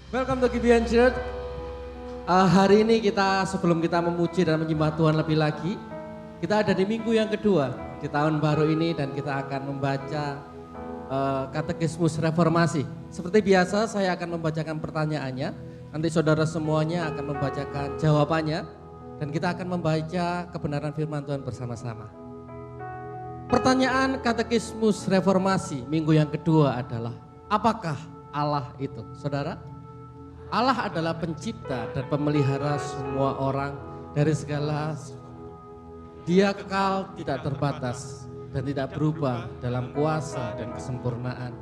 Welcome to GBN Church. Hari ini sebelum kita memuji dan menyembah Tuhan lebih lagi, kita ada di minggu yang kedua di tahun baru ini dan kita akan membaca Katekismus Reformasi. Seperti biasa saya akan membacakan pertanyaannya, nanti saudara semuanya akan membacakan jawabannya dan kita akan membaca kebenaran firman Tuhan bersama-sama. Pertanyaan Katekismus Reformasi minggu yang kedua adalah, apakah Allah itu? Saudara, Allah adalah pencipta dan pemelihara semua orang dari segala. Dia kekal, tidak terbatas dan tidak berubah dalam kuasa dan kesempurnaan,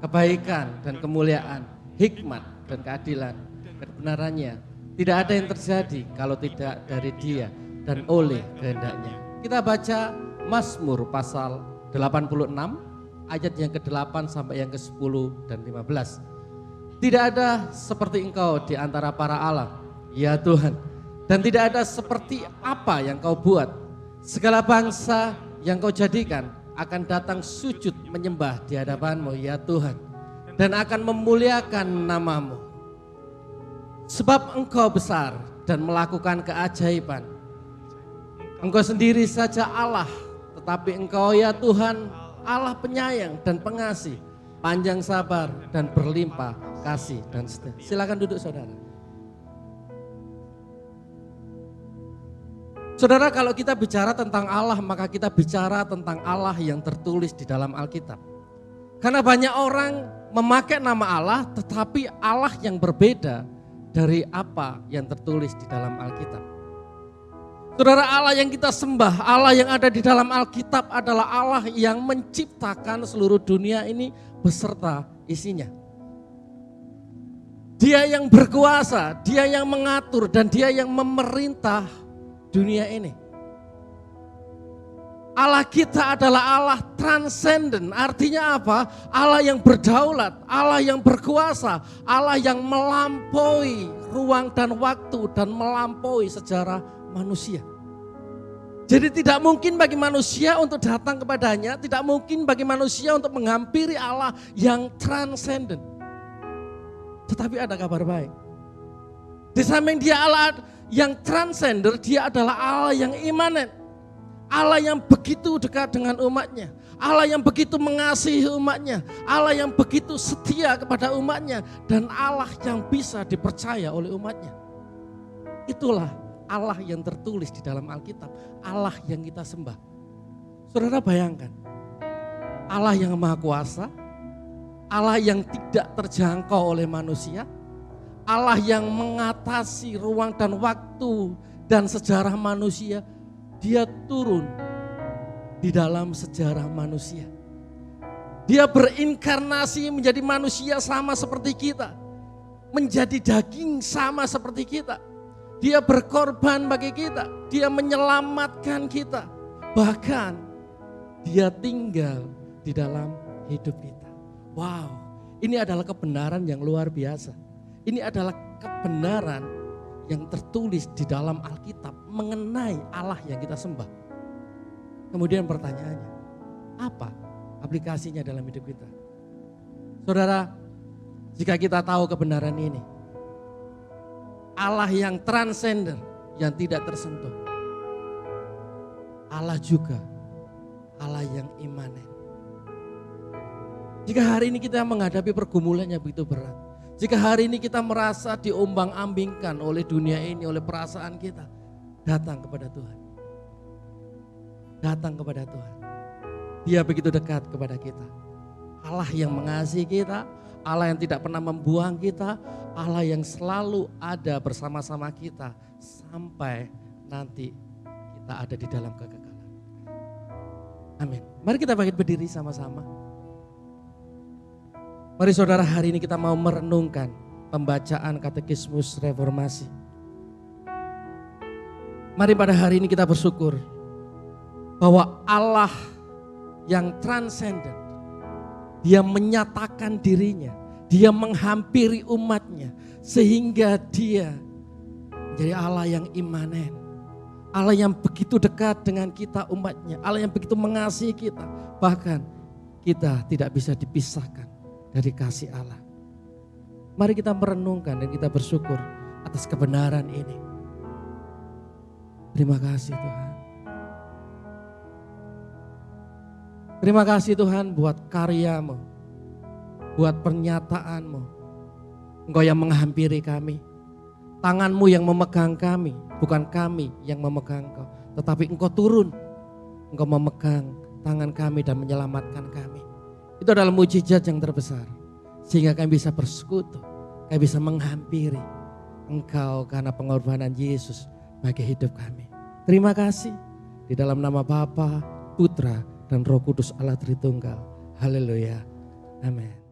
kebaikan dan kemuliaan, hikmat dan keadilan, kebenarannya. Tidak ada yang terjadi kalau tidak dari Dia dan oleh kehendaknya. Kita baca Mazmur pasal 86 ayat yang ke-8 sampai yang ke-10 dan 15. Tidak ada seperti Engkau di antara para Allah, ya Tuhan, dan tidak ada seperti apa yang Kau buat. Segala bangsa yang Kau jadikan akan datang sujud menyembah di hadapan-Mu, ya Tuhan, dan akan memuliakan nama-Mu. Sebab Engkau besar dan melakukan keajaiban. Engkau sendiri saja Allah, tetapi Engkau ya Tuhan Allah penyayang dan pengasih, panjang sabar dan berlimpah kasih dan setia. Silakan duduk saudara. Saudara, kalau kita bicara tentang Allah, maka kita bicara tentang Allah yang tertulis di dalam Alkitab. Karena banyak orang memakai nama Allah, tetapi Allah yang berbeda dari apa yang tertulis di dalam Alkitab. Saudara, Allah yang kita sembah, Allah yang ada di dalam Alkitab adalah Allah yang menciptakan seluruh dunia ini beserta isinya. Dia yang berkuasa, Dia yang mengatur dan Dia yang memerintah dunia ini. Allah kita adalah Allah transenden, artinya apa? Allah yang berdaulat, Allah yang berkuasa, Allah yang melampaui ruang dan waktu dan melampaui sejarah manusia. Jadi tidak mungkin bagi manusia untuk datang kepadanya, tidak mungkin bagi manusia untuk menghampiri Allah yang transenden. Tetapi ada kabar baik. Di samping Dia Allah yang transender, Dia adalah Allah yang imanen. Allah yang begitu dekat dengan umatnya. Allah yang begitu mengasihi umatnya. Allah yang begitu setia kepada umatnya. Dan Allah yang bisa dipercaya oleh umatnya. Itulah Allah yang tertulis di dalam Alkitab. Allah yang kita sembah. Saudara bayangkan. Allah yang maha kuasa. Allah yang tidak terjangkau oleh manusia. Allah yang mengatasi ruang dan waktu dan sejarah manusia. Dia turun di dalam sejarah manusia. Dia berinkarnasi menjadi manusia sama seperti kita. Menjadi daging sama seperti kita. Dia berkorban bagi kita. Dia menyelamatkan kita. Bahkan Dia tinggal di dalam hidup kita. Wow, ini adalah kebenaran yang luar biasa. Ini adalah kebenaran yang tertulis di dalam Alkitab mengenai Allah yang kita sembah. Kemudian pertanyaannya, apa aplikasinya dalam hidup kita? Saudara, jika kita tahu kebenaran ini, Allah yang transender, yang tidak tersentuh. Allah juga Allah yang imanen. Jika hari ini kita menghadapi pergumulan yang begitu berat, jika hari ini kita merasa diombang-ambingkan oleh dunia ini, oleh perasaan kita, datang kepada Tuhan. Datang kepada Tuhan. Dia begitu dekat kepada kita. Allah yang mengasihi kita, Allah yang tidak pernah membuang kita, Allah yang selalu ada bersama-sama kita sampai nanti kita ada di dalam kekekalan. Amin. Mari kita bangkit berdiri sama-sama. Mari saudara, hari ini kita mau merenungkan pembacaan Katekismus Reformasi. Mari pada hari ini kita bersyukur bahwa Allah yang transenden, Dia menyatakan dirinya, Dia menghampiri umatnya sehingga Dia menjadi Allah yang imanen. Allah yang begitu dekat dengan kita umatnya, Allah yang begitu mengasihi kita. Bahkan kita tidak bisa dipisahkan dari kasih Allah. Mari kita merenungkan dan kita bersyukur atas kebenaran ini. Terima kasih Tuhan. Terima kasih Tuhan buat karya-Mu, buat pernyataan-Mu. Engkau yang menghampiri kami. Tangan-Mu yang memegang kami, bukan kami yang memegang Engkau. Tetapi Engkau turun, Engkau memegang tangan kami dan menyelamatkan kami. Itu adalah mujizat yang terbesar. Sehingga kami bisa bersekutu, kami bisa menghampiri Engkau karena pengorbanan Yesus bagi hidup kami. Terima kasih. Di dalam nama Bapa, Putra, dan Roh Kudus Allah Tritunggal. Haleluya. Amin.